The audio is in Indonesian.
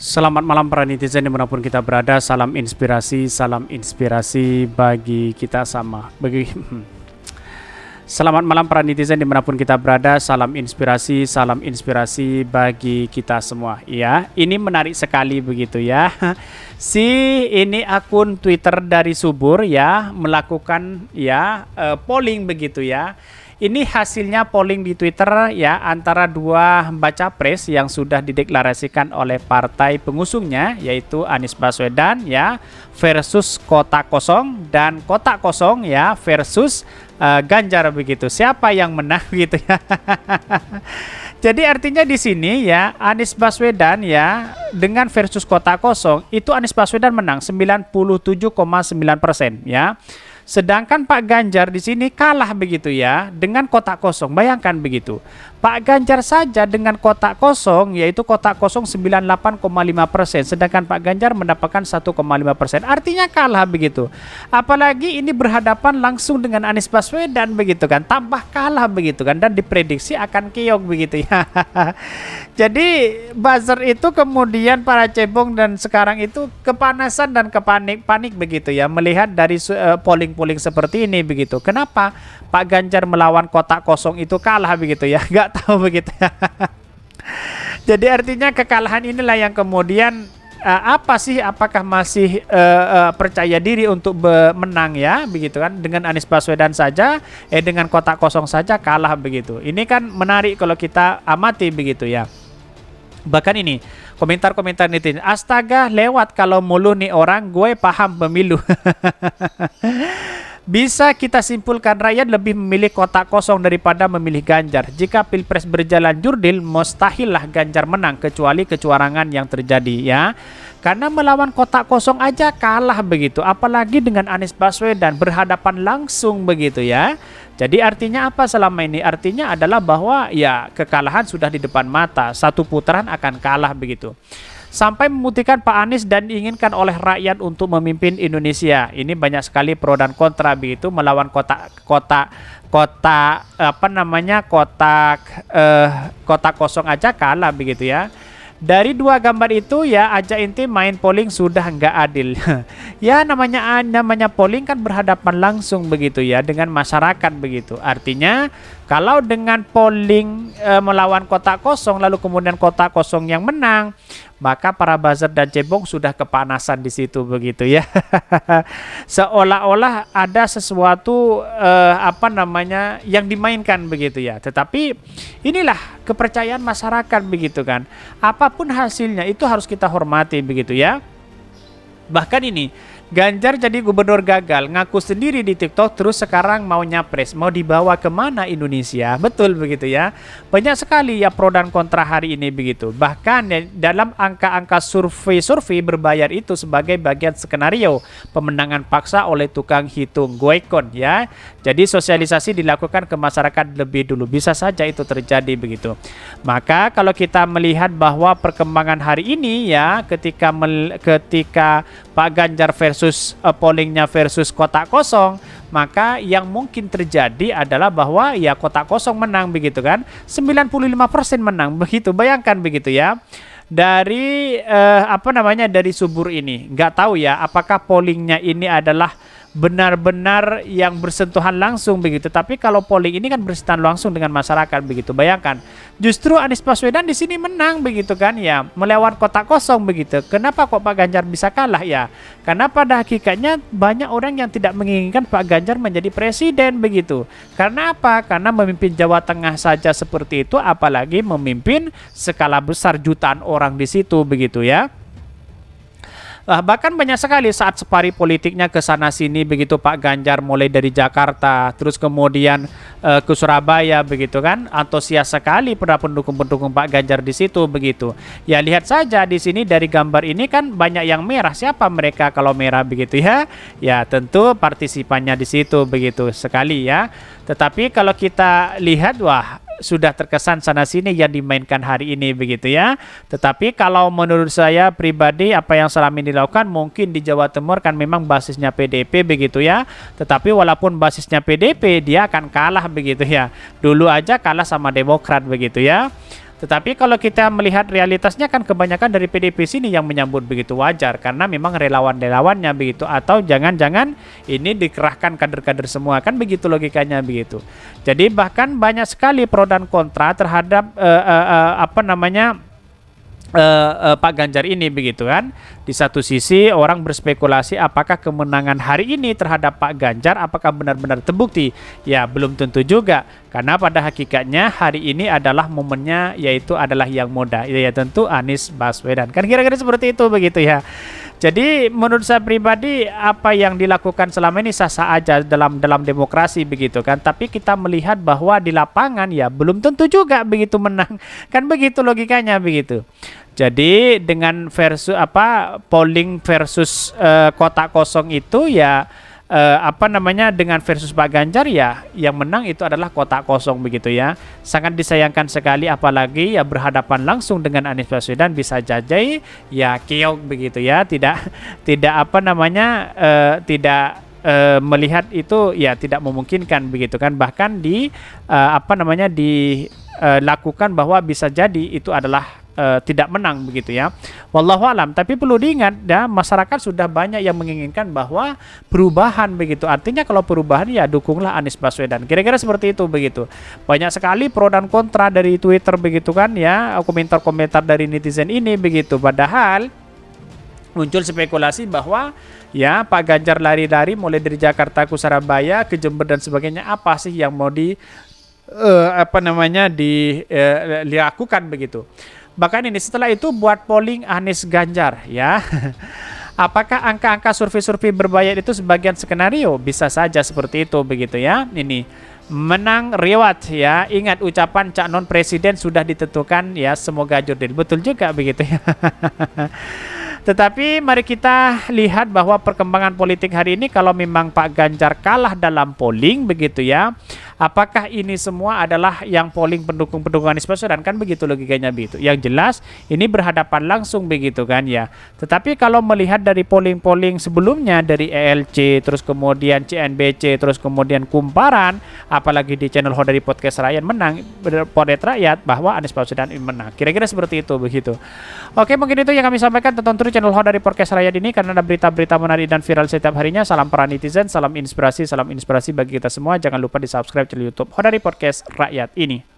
Selamat malam para netizen dimanapun kita berada. Salam inspirasi bagi kita sama. Selamat malam para netizen dimanapun kita berada. Salam inspirasi bagi kita semua. Ya, ini menarik sekali begitu ya. Ini akun Twitter dari Subur ya melakukan ya polling begitu ya. Ini hasilnya polling di Twitter ya antara dua baca pres yang sudah dideklarasikan oleh partai pengusungnya yaitu Anies Baswedan ya versus Kotak Kosong dan Kotak Kosong ya versus Ganjar begitu. Siapa yang menang gitu ya. Jadi artinya di sini ya Anies Baswedan ya dengan versus Kotak Kosong itu Anies Baswedan menang 97,9% ya. Sedangkan Pak Ganjar di sini kalah begitu ya dengan Kotak Kosong. Bayangkan begitu. Pak Ganjar saja dengan Kotak Kosong yaitu Kotak Kosong 98,5%, sedangkan Pak Ganjar mendapatkan 1,5%. Artinya kalah begitu. Apalagi ini berhadapan langsung dengan Anies Baswedan begitu kan. Tambah kalah begitu kan dan diprediksi akan keok begitu ya. Jadi buzzer itu kemudian para cebong dan sekarang itu kepanasan dan panik begitu ya melihat dari polling seperti ini begitu. Kenapa Pak Ganjar melawan Kotak Kosong itu kalah begitu ya? Nggak tahu begitu ya. Jadi artinya kekalahan inilah yang kemudian apa sih? Apakah masih percaya diri untuk menang ya begitu kan? Dengan Anies Baswedan saja, dengan Kotak Kosong saja kalah begitu. Ini kan menarik kalau kita amati begitu ya. Bahkan ini komentar-komentar netizen, astaga lewat kalau mulu nih orang, gue paham pemilu. Bisa kita simpulkan rakyat lebih memilih Kotak Kosong daripada memilih Ganjar. Jika pilpres berjalan jurdil, mustahillah Ganjar menang kecuali kecurangan yang terjadi ya. Karena melawan Kotak Kosong aja kalah begitu, apalagi dengan Anies Baswedan berhadapan langsung begitu ya. Jadi artinya apa selama ini? Artinya adalah bahwa ya kekalahan sudah di depan mata, satu putaran akan kalah begitu. Sampai memutihkan Pak Anies dan diinginkan oleh rakyat untuk memimpin Indonesia. Ini banyak sekali pro dan kontra begitu melawan kotak kosong aja kalah begitu ya. Dari dua gambar itu ya aja inti main polling sudah nggak adil. Ya namanya polling kan berhadapan langsung begitu ya dengan masyarakat begitu. Artinya kalau dengan polling melawan Kotak Kosong lalu kemudian Kotak Kosong yang menang, maka para buzzer dan cebong sudah kepanasan di situ begitu ya. Seolah-olah ada sesuatu yang dimainkan begitu ya. Tetapi inilah kepercayaan masyarakat begitu kan. Apapun hasilnya itu harus kita hormati begitu ya. Bahkan ini Ganjar jadi gubernur gagal, ngaku sendiri di TikTok, terus sekarang mau nyapres, mau dibawa kemana Indonesia? Betul begitu ya. Banyak sekali ya pro dan kontra hari ini begitu. Bahkan ya, dalam angka-angka survei berbayar itu sebagai bagian skenario pemenangan paksa oleh tukang hitung Goicon ya. Jadi sosialisasi dilakukan ke masyarakat lebih dulu. Bisa saja itu terjadi begitu. Maka kalau kita melihat bahwa perkembangan hari ini ya ketika Pak Ganjar versus pollingnya versus Kotak Kosong, maka yang mungkin terjadi adalah bahwa ya Kotak Kosong menang begitu kan, 95% menang begitu. Bayangkan begitu ya. Dari dari Subur ini nggak tahu ya apakah pollingnya ini adalah benar-benar yang bersentuhan langsung begitu. Tapi kalau polling ini kan bersentuhan langsung dengan masyarakat begitu. Bayangkan, justru Anies Baswedan di sini menang begitu kan ya, melawan Kotak Kosong begitu. Kenapa kok Pak Ganjar bisa kalah ya? Karena pada hakikatnya banyak orang yang tidak menginginkan Pak Ganjar menjadi presiden begitu. Karena apa? Karena memimpin Jawa Tengah saja seperti itu, apalagi memimpin skala besar jutaan orang di situ begitu ya. Bahkan banyak sekali saat safari politiknya ke sana sini begitu Pak Ganjar mulai dari Jakarta terus kemudian ke Surabaya begitu kan, antusias sekali para pendukung-pendukung Pak Ganjar di situ begitu. Ya lihat saja di sini dari gambar ini kan banyak yang merah. Siapa mereka kalau merah begitu ya? Ya tentu partisipannya di situ begitu sekali ya. Tetapi kalau kita lihat wah sudah terkesan sana sini yang dimainkan hari ini begitu ya. Tetapi kalau menurut saya pribadi apa yang selama ini dilakukan mungkin di Jawa Timur kan memang basisnya PDP begitu ya. Tetapi walaupun basisnya PDP dia akan kalah begitu ya. Dulu aja kalah sama Demokrat begitu ya. Tetapi kalau kita melihat realitasnya kan kebanyakan dari PDIP sini yang menyambut begitu, wajar karena memang relawan-relawannya begitu, atau jangan-jangan ini dikerahkan kader-kader semua, kan begitu logikanya begitu. Jadi bahkan banyak sekali pro dan kontra terhadap Pak Ganjar ini begitu kan. Di satu sisi orang berspekulasi apakah kemenangan hari ini terhadap Pak Ganjar apakah benar-benar terbukti? Ya belum tentu juga, karena pada hakikatnya hari ini adalah momennya, yaitu adalah yang muda, ya tentu Anies Baswedan. Kan kira-kira seperti itu begitu ya. Jadi menurut saya pribadi apa yang dilakukan selama ini sah-sah aja dalam demokrasi begitu kan. Tapi kita melihat bahwa di lapangan ya belum tentu juga begitu menang. Kan begitu logikanya begitu. Jadi dengan polling versus kotak kosong itu ya dengan versus Pak Ganjar ya yang menang itu adalah kotak kosong begitu ya. Sangat disayangkan sekali, apalagi ya berhadapan langsung dengan Anies Baswedan bisa jajai ya keok begitu ya, tidak melihat itu ya tidak memungkinkan begitu kan, bahkan dilakukan bahwa bisa jadi itu adalah tidak menang begitu ya. Wallahu alam. Tapi perlu diingat ya, masyarakat sudah banyak yang menginginkan bahwa perubahan begitu. Artinya kalau perubahan ya dukunglah Anies Baswedan. Kira-kira seperti itu begitu. Banyak sekali pro dan kontra dari Twitter begitu kan ya, komentar-komentar dari netizen ini begitu. Padahal muncul spekulasi bahwa ya Pak Ganjar lari-lari mulai dari Jakarta ke Surabaya ke Jember dan sebagainya, apa sih yang mau dilakukan begitu. Bahkan ini setelah itu buat polling Anies Ganjar ya. Apakah angka-angka survei-survei berbayar itu sebagian skenario? Bisa saja seperti itu begitu ya. Ini menang riwat ya. Ingat ucapan Cak Non Presiden sudah ditentukan ya, semoga jurdil. Betul juga begitu ya. Tetapi mari kita lihat bahwa perkembangan politik hari ini, kalau memang Pak Ganjar kalah dalam polling begitu ya, apakah ini semua adalah yang polling pendukung Anies Baswedan? Kan begitu logikanya begitu. Yang jelas ini berhadapan langsung begitu kan ya. Tetapi kalau melihat dari polling-polling sebelumnya dari ELC, terus kemudian CNBC, terus kemudian Kumparan, apalagi di channel Hodari Podcast Rakyat menang, Podcast Rakyat, bahwa Anies Baswedan menang. Kira-kira seperti itu begitu. Oke, mungkin itu yang kami sampaikan. Tonton terus channel Hodari Podcast Rakyat ini karena ada berita-berita menarik dan viral setiap harinya. Salam para netizen, salam inspirasi bagi kita semua. Jangan lupa di subscribe channel YouTube Hodari Podcast Rakyat ini.